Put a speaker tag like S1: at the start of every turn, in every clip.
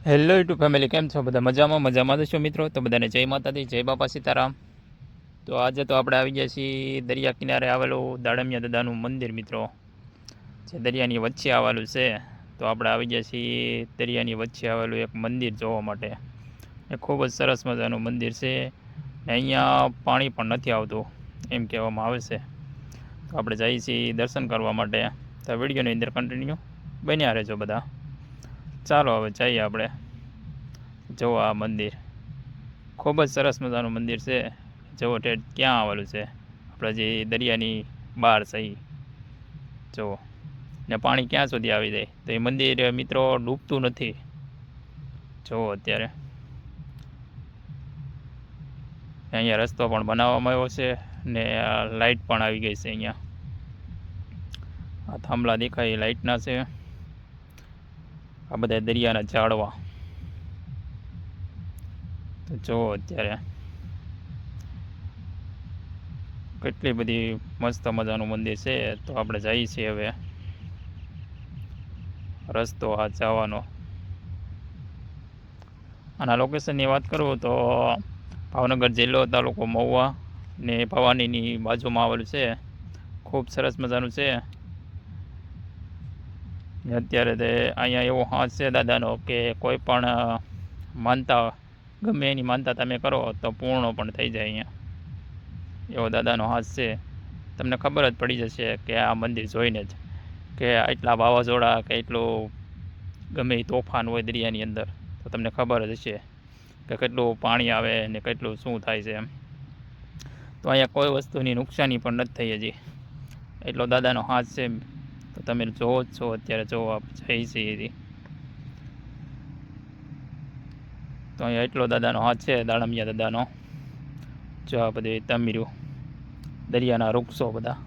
S1: Hello YouTube family, કેમ છો બધા? મજામાં તો છો મિત્રો? તો બધાને જય માતાજી, જય બાપા સીતારામ. તો આજે તો આપણે આવી ગયા છીએ દરિયા કિનારે આવેલું દાડમિયા દાદાનું મંદિર મિત્રો, જે દરિયાની વચ્ચે આવેલું છે. તો આપણે આવી ગયા છીએ દરિયાની વચ્ચે આવેલું એક મંદિર જોવા માટે. એ ખૂબ જ સરસ મજાનું મંદિર છે ને અહીંયા પાણી પણ નથી આવતું એમ કહેવામાં આવે છે. તો આપણે જઈએ છીએ દર્શન કરવા માટે. તો વિડીયોની અંદર કન્ટિન્યુ બન્યા રહેજો બધા. ચાલો હવે જઈએ આપણે જોવા આ મંદિર. ખૂબ જ સરસ મજાનું મંદિર છે. જુઓ ઠેઠ ક્યાં આવેલું છે, આપણે જે દરિયાની બહાર સહી જુઓ ને પાણી ક્યાં સુધી આવી જાય. તો એ મંદિર મિત્રો ડૂબતું નથી. જુઓ અત્યારે અહીંયા રસ્તો પણ બનાવવામાં આવ્યો છે ને લાઇટ પણ આવી ગઈ છે. અહીંયા આ થાંભલા દેખાય એ લાઇટના છે. આ બધા દરિયાના ઝાડવા તો જુઓ અત્યારે કેટલી બધી મસ્ત મજાનું મંદિર છે. તો આપણે જઈએ છીએ હવે રસ્તો આ જવાનો. આના લોકેશનની વાત કરું તો ભાવનગર જિલ્લો, તાલુકો મહુવા ને ભવાનીની બાજુમાં આવેલું છે. ખૂબ સરસ મજાનું છે. અત્યારે તે અહીંયા એવો હાથ છે દાદાનો કે કોઈ પણ માનતા, ગમે એની માનતા તમે કરો તો પૂર્ણ પણ થઈ જાય. અહીંયા એવો દાદાનો હાથ છે. તમને ખબર જ પડી જશે કે આ મંદિર જોઈને જ કે એટલા વાવાઝોડા કે એટલું ગમે એ તોફાન હોય દરિયાની અંદર તો તમને ખબર જ હશે કે કેટલું પાણી આવે ને કેટલું શું થાય છે એમ. તો અહીંયા કોઈ વસ્તુની નુકસાની પણ નથી થઈ હજી, એટલો દાદાનો હાથ છે. તો તમે જોવો જ છો અત્યારે. જોવો આપણે જઈ છીએ તો અહીંયા એટલો દાદાનો હાથ છે, દાડમિયા દાદાનો. જો આ બધી તમીર્યું દરિયાના વૃક્ષો બધા,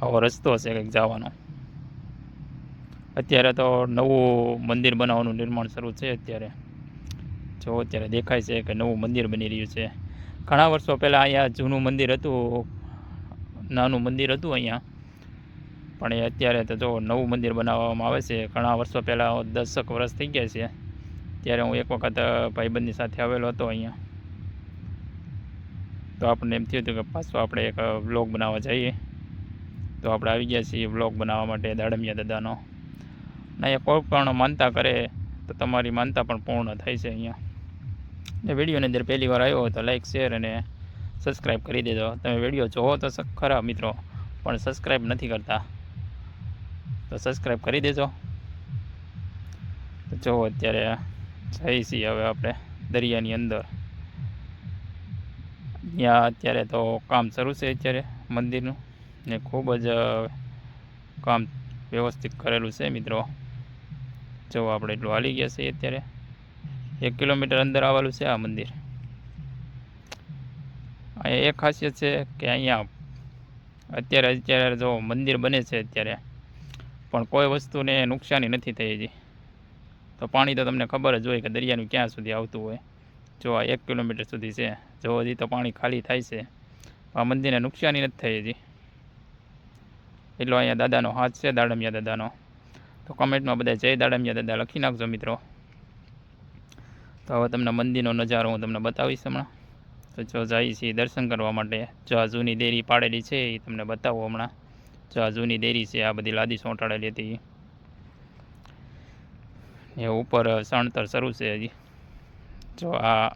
S1: આવો રસ્તો છે કંઈક જવાનો. અત્યારે તો નવું મંદિર બનાવવાનું નિર્માણ શરૂ છે. અત્યારે જો અત્યારે દેખાય છે કે નવું મંદિર બની રહ્યું છે. ઘણા વર્ષો પહેલાં અહીંયા જૂનું મંદિર હતું, નાનું મંદિર હતું અહીંયા, પણ એ અત્યારે તો જો નવું મંદિર બનાવવામાં આવે છે. ઘણા વર્ષો પહેલાં 10 વર્ષ થઈ ગયા છે. ત્યારે હું એક વખત ભાઈબંધની સાથે આવેલો હતો અહીંયા. તો આપણને એમ થયું હતું કે પાછું આપણે એક વ્લોગ બનાવવા જઈએ. તો આપણે આવી ગયા છીએ વ્લોગ બનાવવા માટે દાડમિયા દાદાનો. ને અહીંયા કોઈ પણ માનતા કરે તો તમારી માનતા પણ પૂર્ણ થાય છે અહીંયા. ને વિડીયોની અંદર પહેલી વાર આવ્યો હોય તો લાઇક, શેર અને સબસ્ક્રાઈબ કરી દેજો. તમે વિડીયો જોવો તો ખરા મિત્રો, પણ સબસ્ક્રાઈબ નથી કરતા, તો સબસ્ક્રાઈબ કરી દેજો. તો જો અત્યારે જઈએ છીએ હવે આપણે દરિયાની અંદર. ત્યાં અત્યારે તો કામ શરૂ છે અત્યારે મંદિરનું, ને ખૂબ જ કામ વ્યવસ્થિત કરેલું છે મિત્રો. જો આપણે એટલું હાલી ગયા છીએ અત્યારે. 1 કિલોમીટર અંદર આવેલું છે આ મંદિર. અહીંયા એક ખાસિયત છે કે અહીંયા અત્યારે જો મંદિર બને છે અત્યારે, પણ કોઈ વસ્તુને નુકસાની નથી થઈ હજી. તો પાણી તો તમને ખબર જ હોય કે દરિયાનું ક્યાં સુધી આવતું હોય. જો આ 1 કિલોમીટર સુધી છે. જો હજી તો પાણી ખાલી થાય છે, આ મંદિરને નુકસાની નથી થઈ હજી. એટલો અહીંયા દાદાનો હાથ છે, દાડમિયા દાદાનો. તો કમેન્ટમાં બધા જય દાડમિયા દાદા લખી નાખજો મિત્રો. તો હવે તમને મંદિરનો નજારો હું તમને બતાવીશ હમણાં. તો જો જઈએ છીએ દર્શન કરવા માટે. જો આ જૂની દેરી પાડેલી છે એ તમને બતાવું હમણાં. જો આ જૂની દેરી છે, આ બધી લાદી સોંટાડેલી હતી એ ઉપર સણતર શરૂ છે હજી. જો આ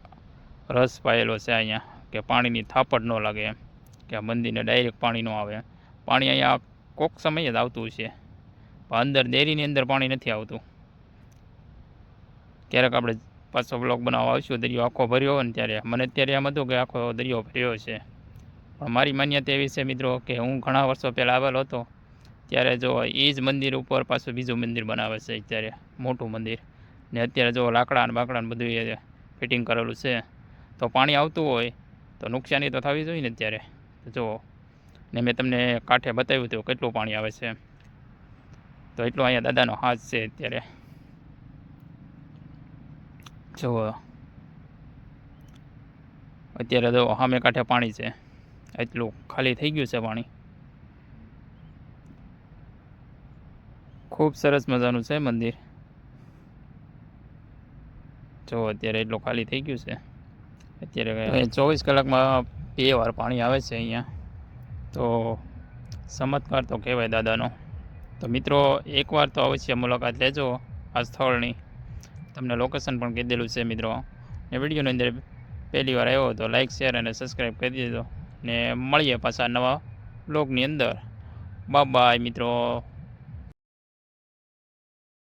S1: રસ પાયેલો છે અહીંયા કે પાણીની થાપડ ન લાગે એમ, કે આ મંદિરને ડાયરેક્ટ પાણી ન આવે. પાણી અહીંયા કોક સમયે જ આવતું છે, પણ અંદર દેરીની અંદર પાણી નથી આવતું. ક્યારેક આપણે પાછો બ્લોગ બનાવવા આવીશું, દરિયો આખો ભર્યો હોય ને ત્યારે. મને અત્યારે એમ હતું કે આખો દરિયો ભર્યો છે, પણ મારી માન્યતા એવી છે મિત્રો કે હું ઘણા વર્ષો પહેલાં આવેલો હતો ત્યારે જો એ જ મંદિર ઉપર પાછું બીજું મંદિર બનાવે છે અત્યારે, મોટું મંદિર. ને અત્યારે જો લાકડા બાકડા બધું એ ફિટિંગ કરેલું છે. તો પાણી આવતું હોય તો નુકસાની તો થવી જોઈએ ને અત્યારે. જુઓ, ને મેં તમને કાંઠે બતાવ્યું હતું કેટલું પાણી આવે છે. તો એટલો અહીંયા દાદાનો હાથ છે અત્યારે. જુઓ અત્યારે જો સામે કાંઠે પાણી છે, એટલું ખાલી થઈ ગયું છે પાણી. ખૂબ સરસ મજાનું છે મંદિર. જો અત્યારે એટલું ખાલી થઈ ગયું છે. અત્યારે 24 કલાકમાં 2 વાર પાણી આવે છે અહીંયા. તો ચમત્કાર તો કહેવાય દાદાનો. તો મિત્રો એકવાર તો અવશ્ય મુલાકાત લેજો આ સ્થળની. તમને લોકેશન પણ કહી દેલું છે મિત્રો. ને વિડીયોની અંદર પહેલી વાર આવ્યો તો લાઇક શેર અને સબસ્ક્રાઈબ કરી દેજો. ને મળીએ પાછા નવા બ્લોગની અંદર. બાય મિત્રો.